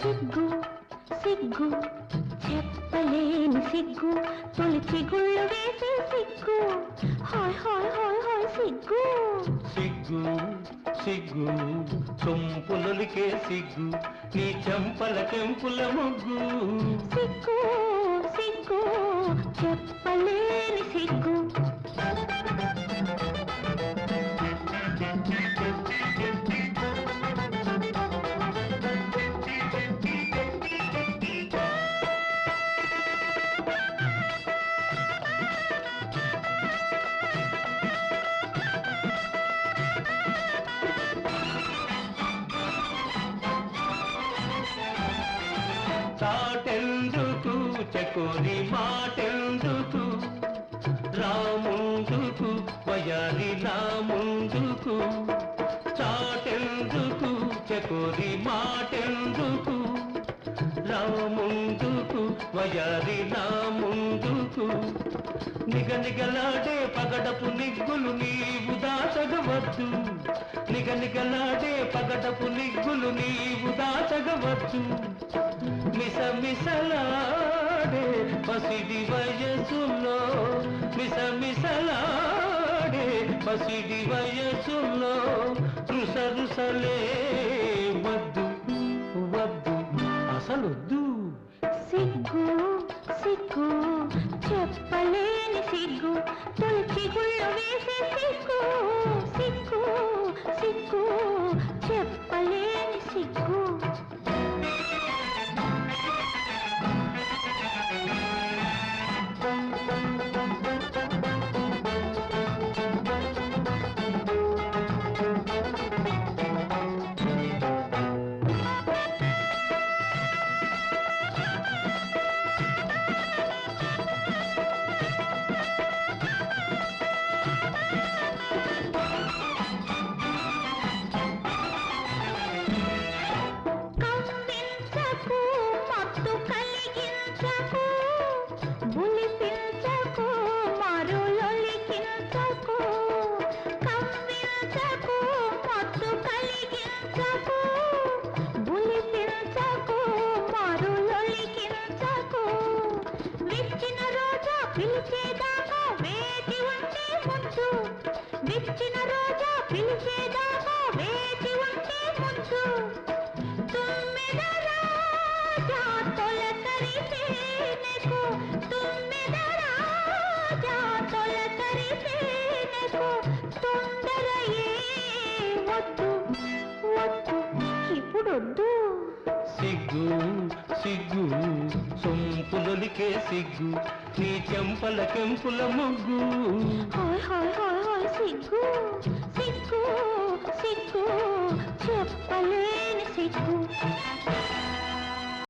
సిగ్గు సిగ్గు చెప్పలేని సిగ్గు తొలి చిగుళ్ళు వేసే సిగ్గు హాయ్ హాయ్ హాయ్ హాయ్ సిగ్గు సిగ్గు సిగ్గు సొంపులొలికే సిగ్గు నీ చెంపల కెంపుల ముగ్గు సిగ్గు సిగ్గు చెప్పలేని సిగ్గు చాటెందుకు చకోరి మాటెందుకు రాముందుకు వయాలి రాముందుకు చాటెందుకు చకోరి మాటెందుకు రాముందుకు వయాలి రాముందుకు నిగనిగలాడే పగడపు నిగ్గులు నీవు దాచగవచ్చు నిగనిగలాడే పగడపు నిగ్గులు నీవు దాచగవచ్చు మిసమిసలాడే పసిడి వయసులో మిసమిసలాడే పసిడి వయసులో రుసరుసలే వద్దు వద్దు అసలొద్దు సిగ్గు సిగ్గు చెప్పలేని సిగ్గు తొలి చిగుళ్ళు వేసే సిగ్గు సిగ్గు సిగ్గు చెప్పలేని సిగ్గు పిలిచేదాకా వేచి ఉంటే ముందు విచ్చిన రోజా పిలిచేదాకా వేచి ఉంటే ముందు తుమ్మెద రాజా తొలకరిసేనెకు తుమ్మెద రాజా తొలకరిసేనెకు తొందర ఏ వద్దు వద్దు ఇప్పుడొద్దు సిగ్గు సిగ్గు సొంపులొలికే సిగ్గు నీ చెంపల కెంపుల ముగ్గు హాయ్ హాయ్ హాయ్ హాయ్ సిగ్గు సిగ్గు సిగ్గు చెప్పలేని సిగ్గు